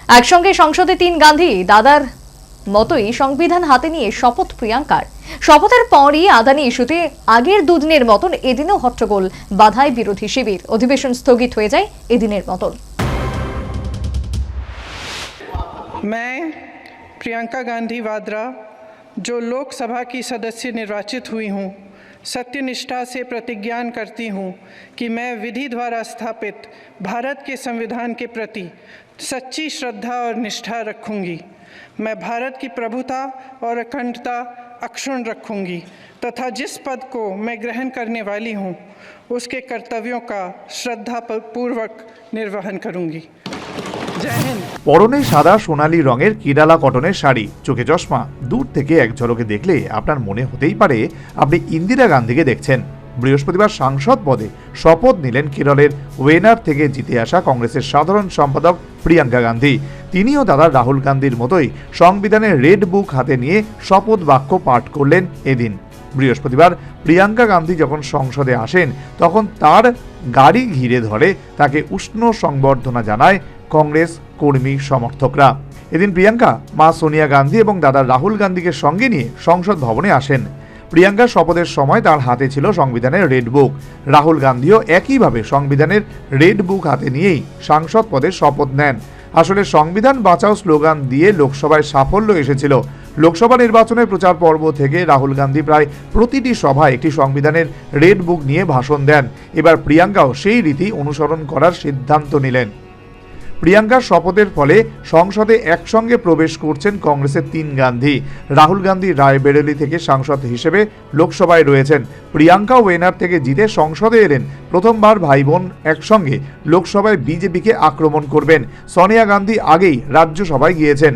একসঙ্গে সংসদে ৩ গান্ধী দাদার মতোই সংবিধান হাতে নিয়ে শপথ প্রিয়াঙ্কার। শপথের পরই আদানি ইস্যুতে আগের দুদিনের মতন এদিনও হট্টগোল বাধায় বিরোধী শিবির। অধিবেশন স্থগিত হয়ে যায় এদিনের মতন। मैं प्रियंका गांधी वाड्रा जो लोकसभा की सदस्य निर्वाचित हुई हूँ, सत्यनिष्ठा से प्रतिज्ञा करती हूँ कि मैं विधि द्वारा स्थापित भारत के संविधान के प्रति सच्ची श्रद्धा और निष्ठा रखूँगी। मैं भारत की प्रभुता और अखंडता अक्षुण्ण रखूँगी तथा जिस पद को मैं ग्रहण करने वाली हूँ उसके कर्तव्यों का श्रद्धापूर्वक निर्वहन करूँगी। जय हिंद। পরনে সাদা সোনালী রঙের কিরালা কটনের শাড়ি, চোখে চশমা, দূর থেকে এক ঝলকে দেখলে আপনার মনে হতেই পারে আপনি ইন্দিরা গান্ধীকে দেখছেন। বৃহস্পতিবার সাংসদ পদে শপথ নিলেন কেরলের ওয়েনার থেকে জিতে আসা কংগ্রেসের সাধারণ সম্পাদক প্রিয়াঙ্কা গান্ধী। তিনিও দাদা রাহুল গান্ধীর মতোই সংবিধানের রেড বুক হাতে নিয়ে শপথ বাক্য পাঠ করলেন এদিন। বৃহস্পতিবার প্রিয়াঙ্কা গান্ধী যখন সংসদে আসেন তখন তার গাড়ি ঘিরে ধরে তাকে উষ্ণ সংবর্ধনা জানায় কংগ্রেস কর্মী সমর্থকরা। এদিন প্রিয়াঙ্কা মা সোনিয়া গান্ধী এবং দাদা রাহুল গান্ধীকে সঙ্গে নিয়ে সংসদ ভবনে আসেন। প্রিয়াঙ্কা শপথের সময় তার হাতে ছিল সংবিধানের রেড বুক। রাহুল গান্ধীও একইভাবে সংবিধানের রেড বুক হাতে নিয়েই সাংসদ পদে শপথ নেন। আসলে সংবিধান বাঁচাও স্লোগান দিয়ে লোকসভায় সাফল্য এসেছিল। লোকসভা নির্বাচনের প্রচার পর্ব থেকে রাহুল গান্ধী প্রায় প্রতিটি সভায় একটি সংবিধানের রেড বুক নিয়ে ভাষণ দেন। এবার প্রিয়াঙ্কাও সেই রীতি অনুসরণ করার সিদ্ধান্ত নিলেন। প্রিয়াঙ্কার শপথের ফলে সংসদে একসঙ্গে প্রবেশ করছেন কংগ্রেসের ৩ গান্ধী। রাহুল গান্ধী রায়বেরেলি থেকে সাংসদ হিসেবে লোকসভায় রয়েছেন। প্রিয়াঙ্কা ওয়েনার থেকে জিতে সংসদে এলেন। প্রথমবার ভাই বোন একসঙ্গে লোকসভায় বিজেপিকে আক্রমণ করবেন। সোনিয়া গান্ধী আগেই রাজ্যসভায় গিয়েছেন।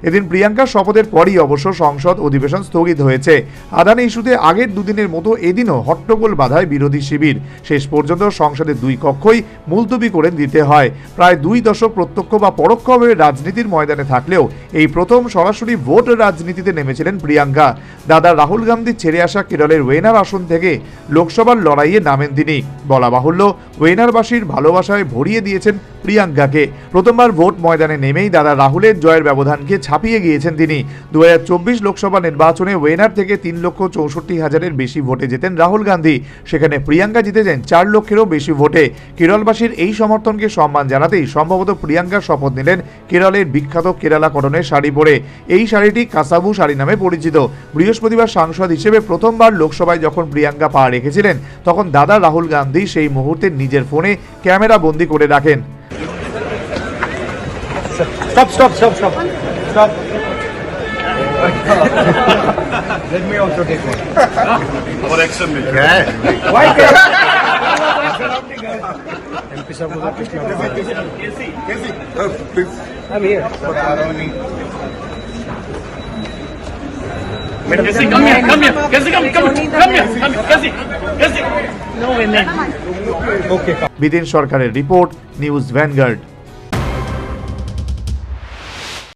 এদিন প্রিয়াঙ্কার শপথের পরই অবশ্য সংসদ অধিবেশন স্থগিত হয়েছে। আদানি ইস্যুতে আগের দুদিনের মতো এদিনও হট্টগোল বাধায় বিরোধী শিবির। শেষ পর্যন্ত সংসদের 2 কক্ষই মুলতবি করে দিতে হয়। প্রায় 2 দশক প্রত্যক্ষ বা পরোক্ষভাবে রাজনীতির ময়দানে থাকলেও এই প্রথম সরাসরি ভোট রাজনীতিতে নেমেছিলেন প্রিয়াঙ্কা। দাদা রাহুল গান্ধী ছেড়ে আসা কেরলের ওয়েনার আসন থেকে লোকসভার লড়াইয়ে নামেন তিনি। বলা বাহুল্য, ওয়েনারবাসীর ভালোবাসায় ভরিয়ে দিয়েছেন প্রিয়াঙ্কাকে। প্রথমবার ভোট ময়দানে নেমেই দাদা রাহুলের জয়ের ব্যবধানকে ছাপিয়ে গিয়েছেন তিনি। 2024 লোকসভা নির্বাচনে ওয়েনার থেকে 3,64,000-এর বেশি ভোটে জেতেন রাহুল গান্ধী। সেখানে প্রিয়াঙ্কা জিতেছেন 4 লক্ষেরও বেশি ভোটে। কেরলবাসীর এই সমর্থনকে সম্মান জানাতেই সম্ভবত প্রিয়াঙ্কা শপথ নিলেন কেরলের বিখ্যাত কেরালা কটনের শাড়ি পরে। এই শাড়িটি কাসাবু শাড়ি নামে পরিচিত। বৃহস্পতিবার সাংসদ হিসেবে প্রথমবার লোকসভায় যখন প্রিয়াঙ্কা পা রেখেছিলেন তখন দাদা রাহুল গান্ধী সেই মুহূর্তে নিজের ফোনে ক্যামেরা বন্দি করে রাখেন। Stop. Let me also take one. Our action will. Why can't MP sir, please. I'm here. Casey, come here. Casey, come here. Casey. Okay. বিদিন সরকারের রিপোর্ট, নিউজ ভ্যানগার্ড।